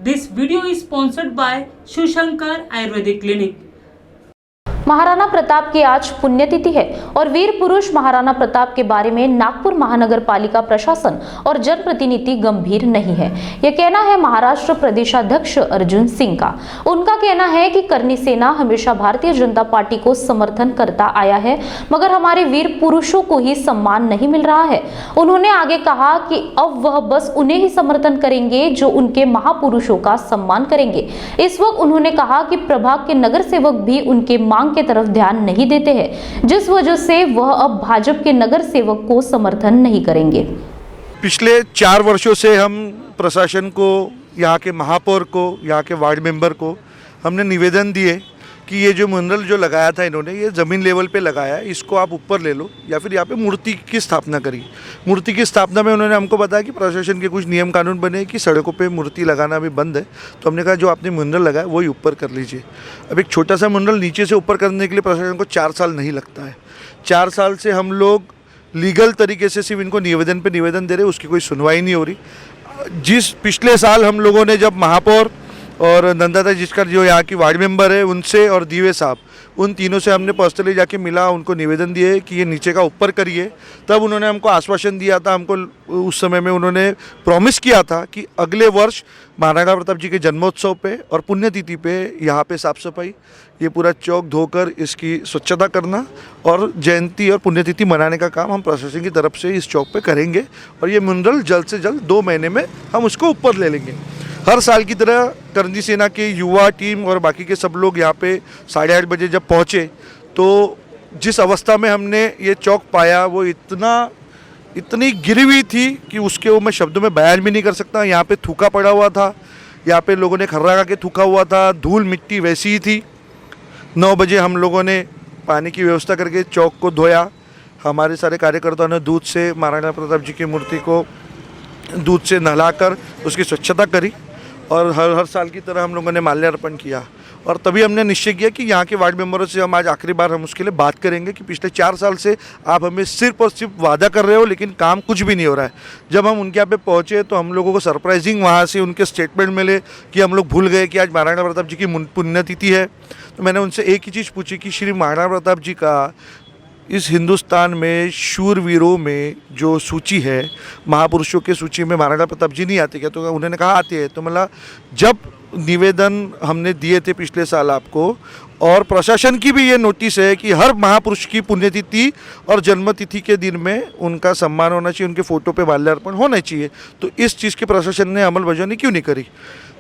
This video is sponsored by Shushankar Ayurvedic Clinic. Maharana Pratap की आज पुण्यतिथि है और वीर पुरुष महाराणा प्रताप के बारे में नागपुर महानगर पालिका प्रशासन और जनप्रतिनिधि गंभीर नहीं है। यह कहना है महाराष्ट्र प्रदेशाध्यक्ष अर्जुन सिंह का। उनका कहना है कि करनी सेना हमेशा भारतीय जनता पार्टी को समर्थन करता आया है, मगर हमारे वीर पुरुषों को ही सम्मान नहीं मिल रहा है। उन्होंने आगे कहा कि अब वह बस उन्हें ही समर्थन करेंगे जो उनके महापुरुषों का सम्मान करेंगे। इस वक्त उन्होंने कहा कि प्रभाग के नगर सेवक भी उनके मांग के तरफ ध्यान नहीं देते हैं, जिस वजह से वह अब भाजपा के नगर सेवक को समर्थन नहीं करेंगे। पिछले 4 वर्षों से हम प्रशासन को, यहाँ के महापौर को, यहाँ के वार्ड मेंबर को हमने निवेदन दिए कि ये जो मुंडल जो लगाया था इन्होंने, ये ज़मीन लेवल पे लगाया है, इसको आप ऊपर ले लो या फिर यहाँ पे मूर्ति की स्थापना करिए। मूर्ति की स्थापना में उन्होंने हमको बताया कि प्रशासन के कुछ नियम कानून बने कि सड़कों पे मूर्ति लगाना भी बंद है। तो हमने कहा जो आपने मुंडल लगाया वही ऊपर कर लीजिए। अब एक छोटा सा मुंडल नीचे से ऊपर करने के लिए प्रशासन को 4 साल नहीं लगता है। 4 साल से हम लोग लीगल तरीके से सिर्फ इनको निवेदन पे निवेदन दे रहे, उसकी कोई सुनवाई नहीं हो रही। जिस पिछले साल हम लोगों ने जब महापौर और नंदाता जिसका जो यहाँ की वार्ड मेंबर है उनसे और दीवे साहब, उन तीनों से हमने पर्सनली जाके मिला, उनको निवेदन दिए कि ये नीचे का ऊपर करिए। तब उन्होंने हमको आश्वासन दिया था, हमको उस समय में उन्होंने प्रॉमिस किया था कि अगले वर्ष महाराणा प्रताप जी के जन्मोत्सव पे और पुण्यतिथि पे यहाँ पे साफ़ सफाई, ये पूरा चौक धोकर इसकी स्वच्छता करना और जयंती और पुण्यतिथि मनाने का काम हम प्रशासन की तरफ से इस चौक पे करेंगे। और ये मुंडल जल्द से जल्द 2 महीने में हम उसको ऊपर ले लेंगे। हर साल की तरह करनी सेना के युवा टीम और बाकी के सब लोग यहाँ पे 8:30 बजे जब पहुँचे तो जिस अवस्था में हमने ये चौक पाया वो इतनी गिरी हुई थी कि उसके वो मैं शब्दों में बयान भी नहीं कर सकता। यहाँ पे थूका पड़ा हुआ था, यहाँ पे लोगों ने खर्रा के थूका हुआ था, धूल मिट्टी वैसी ही थी। 9 बजे हम लोगों ने पानी की व्यवस्था करके चौक को धोया। हमारे सारे कार्यकर्ताओं ने दूध से महाराणा प्रताप जी की मूर्ति को दूध से नहलाकर उसकी स्वच्छता करी और हर साल की तरह हम लोगों ने माल्यार्पण किया। और तभी हमने निश्चय किया कि यहाँ के वार्ड मेंबरों से हम आज आखिरी बार हम उसके लिए बात करेंगे कि पिछले 4 साल से आप हमें सिर्फ और सिर्फ वादा कर रहे हो लेकिन काम कुछ भी नहीं हो रहा है। जब हम उनके यहाँ पे पहुँचे तो हम लोगों को सरप्राइजिंग वहाँ से उनके स्टेटमेंट मिले कि हम लोग भूल गए कि आज महाराणा प्रताप जी की पुण्यतिथि है। तो मैंने उनसे एक ही चीज़ पूछी कि श्री महाराणा प्रताप जी का इस हिंदुस्तान में शूरवीरों में जो सूची है, महापुरुषों के सूची में महाराणा प्रताप जी नहीं आते क्या? तो उन्होंने कहा आते हैं। तो मतलब जब निवेदन हमने दिए थे पिछले साल आपको, और प्रशासन की भी ये नोटिस है कि हर महापुरुष की पुण्यतिथि और जन्मतिथि के दिन में उनका सम्मान होना चाहिए, उनके फ़ोटो पे माल्यार्पण होना चाहिए। तो इस चीज़ की प्रशासन ने अमलबजावनी क्यों नहीं करी?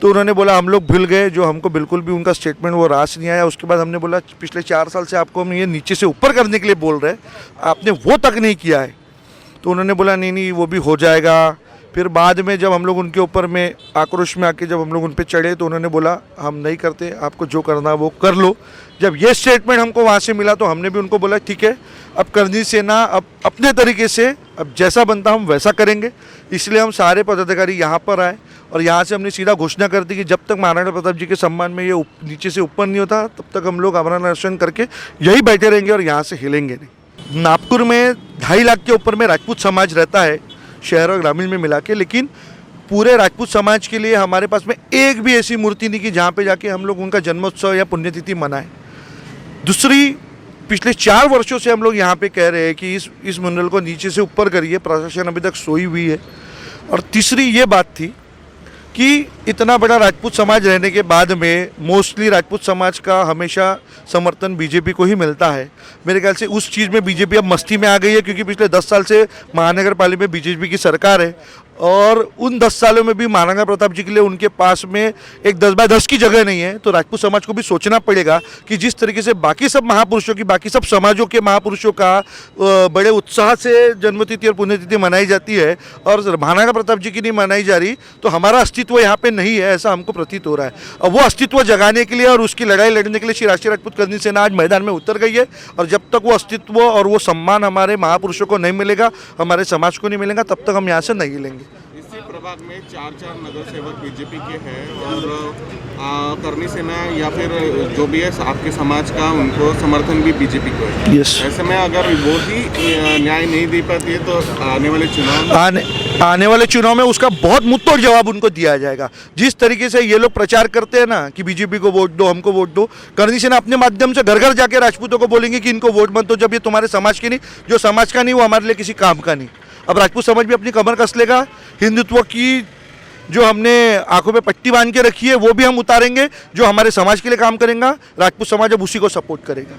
तो उन्होंने बोला हम लोग भूल गए, जो हमको बिल्कुल भी उनका स्टेटमेंट वो रास नहीं आया। उसके बाद हमने बोला पिछले 4 साल से आपको हम ये नीचे से ऊपर करने के लिए बोल रहे हैं, आपने वो तक नहीं किया है। तो उन्होंने बोला नहीं वो भी हो जाएगा। फिर बाद में जब हम लोग उनके ऊपर में आक्रोश में आके जब हम लोग उन पर चढ़े तो उन्होंने बोला हम नहीं करते, आपको जो करना वो कर लो। जब ये स्टेटमेंट हमको वहाँ से मिला तो हमने भी उनको बोला ठीक है, अब करनी सेना अब अपने तरीके से अब जैसा बनता हम वैसा करेंगे। इसलिए हम सारे पदाधिकारी यहाँ पर आए और यहाँ से हमने सीधा घोषणा कर दी कि जब तक महाराणा प्रताप जी के सम्मान में ये नीचे से ऊपर नहीं होता तब तक हम लोग अमरनाथ दर्शन करके यही बैठे रहेंगे और यहाँ से हिलेंगे नहीं। नागपुर में 2.5 लाख के ऊपर में राजपूत समाज रहता है, शहर और ग्रामीण में मिला के, लेकिन पूरे राजपूत समाज के लिए हमारे पास में एक भी ऐसी मूर्ति नहीं कि जहाँ पे जाके हम लोग उनका जन्मोत्सव या पुण्यतिथि मनाएं। दूसरी, पिछले 4 वर्षों से हम लोग यहाँ पे कह रहे हैं कि इस मंडल को नीचे से ऊपर करिए, प्रशासन अभी तक सोई हुई है। और तीसरी ये बात थी कि इतना बड़ा राजपूत समाज रहने के बाद में मोस्टली राजपूत समाज का हमेशा समर्थन बीजेपी को ही मिलता है। मेरे ख्याल से उस चीज़ में बीजेपी अब मस्ती में आ गई है, क्योंकि पिछले 10 साल से महानगर पालिका में बीजेपी की सरकार है और उन 10 सालों में भी महाराणा प्रताप जी के लिए उनके पास में एक 10 बाय 10 की जगह नहीं है। तो राजपूत समाज को भी सोचना पड़ेगा कि जिस तरीके से बाकी सब महापुरुषों की, बाकी सब समाजों के महापुरुषों का बड़े उत्साह से जन्मतिथि और पुण्यतिथि मनाई जाती है और महाराणा प्रताप जी की नहीं मनाई जा रही, तो हमारा अस्तित्व यहाँ पे नहीं है, ऐसा हमको प्रतीत हो रहा है। और वो अस्तित्व जगाने के लिए और उसकी लड़ाई लड़ने के लिए श्री राष्ट्रीय राजपूत करनी सेना आज मैदान में उतर गई है। और जब तक वो अस्तित्व और वो सम्मान हमारे महापुरुषों को नहीं मिलेगा, हमारे समाज को नहीं मिलेगा, तब तक हम यहाँ से नहीं लेंगे। जालियाबाग में 4 नगर सेवक बीजेपी के हैं और करनी सेना या फिर जो भी है आपके समाज का उनको समर्थन भी बीजेपी को है। यस। ऐसे में अगर वो ही न्याय नहीं दे पाती है तो आने वाले चुनाव में उसका बहुत मुंहतोड़ जवाब उनको दिया जाएगा। जिस तरीके से ये लोग प्रचार करते हैं ना कि बीजेपी को वोट दो, हमको वोट दो, करनी सेना अपने माध्यम से घर घर जाके राजपूतों को बोलेंगे कि इनको वोट मत दो, जब ये तुम्हारे समाज के नहीं, जो समाज का नहीं वो हमारे लिए किसी काम का नहीं। अब राजपूत समाज भी अपनी कमर कस लेगा। हिंदुत्व की जो हमने आंखों पे पट्टी बांध के रखी है वो भी हम उतारेंगे। जो हमारे समाज के लिए काम करेगा राजपूत समाज अब उसी को सपोर्ट करेगा।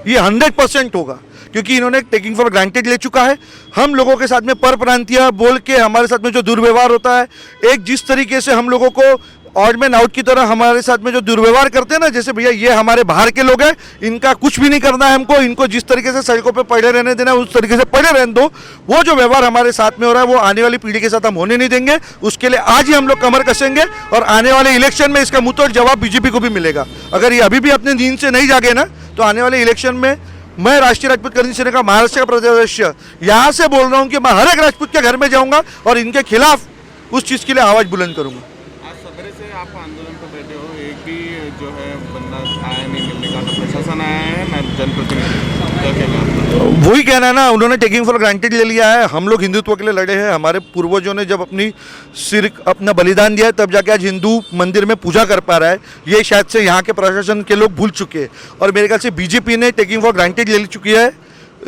ये 100% होगा, क्योंकि इन्होंने टेकिंग फॉर ग्रांटेड ले चुका है। हम लोगों के साथ में पर प्रांतीय बोल के हमारे साथ में जो दुर्व्यवहार होता है, एक जिस तरीके से हम लोगों को ऑड मैन आउट की तरह हमारे साथ में जो दुर्व्यवहार करते हैं ना, जैसे भैया ये हमारे बाहर के लोग हैं, इनका कुछ भी नहीं करना है हमको, इनको जिस तरीके से सड़कों पे पड़े रहने देना है उस तरीके से पड़े रहने दो। वो जो व्यवहार हमारे साथ में हो रहा है वो आने वाली पीढ़ी के साथ हम होने नहीं देंगे। उसके लिए आज ही हम लोग कमर कसेंगे और आने वाले इलेक्शन में इसका मुंहतोड़ जवाब बीजेपी को भी मिलेगा। अगर ये अभी भी अपने नींद से नहीं जागे ना तो आने वाले इलेक्शन में मैं राष्ट्रीय राजपूत करनी सेना का महाराष्ट्र का प्रदेश यहाँ से बोल रहा हूँ कि मैं हर एक राजपूत के घर में जाऊँगा और इनके खिलाफ उस चीज़ के लिए आवाज़ बुलंद करूँगा। आज सवेरे से आप आंदोलन पर बैठे हो, एक भी जो है बंदा आया नहीं मिलने का, ना प्रशासन आया है ना जनप्रतिनिधि, क्या कहना है आपका? वही कहना है ना, उन्होंने टेकिंग फॉर ग्रांटेड ले लिया है। हम लोग हिंदुत्व के लिए लड़े हैं। हमारे पूर्वजों ने जब अपनी सिर अपना बलिदान दिया है तब जाके आज हिंदू मंदिर में पूजा कर पा रहा है। ये शायद से यहाँ के प्रशासन के लोग भूल चुके हैं और मेरे ख्याल से बीजेपी ने टेकिंग फॉर ग्रांटेड ले चुकी है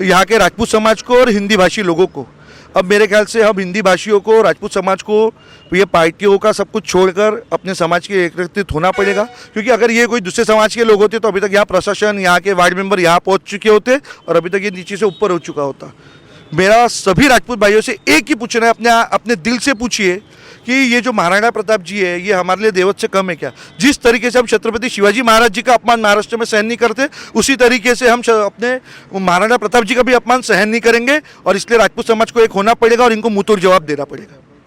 यहाँ के राजपूत समाज को और हिंदी भाषी लोगों को। अब मेरे ख्याल से हम हिंदी भाषियों को, राजपूत समाज को ये पार्टियों का सब कुछ छोड़कर अपने समाज के एकत्रित होना पड़ेगा, क्योंकि अगर ये कोई दूसरे समाज के लोग होते तो अभी तक यहाँ प्रशासन, यहाँ के वार्ड मेंबर यहाँ पहुँच चुके होते और अभी तक ये नीचे से ऊपर हो चुका होता। मेरा सभी राजपूत भाइयों से एक ही पूछना है, अपने दिल से पूछिए कि ये जो महाराणा प्रताप जी है ये हमारे लिए देवत से कम है क्या? जिस तरीके से हम छत्रपति शिवाजी महाराज जी का अपमान महाराष्ट्र में सहन नहीं करते, उसी तरीके से हम अपने महाराणा प्रताप जी का भी अपमान सहन नहीं करेंगे और इसलिए राजपूत समाज को एक होना पड़ेगा और इनको मुंहतोड़ जवाब देना पड़ेगा।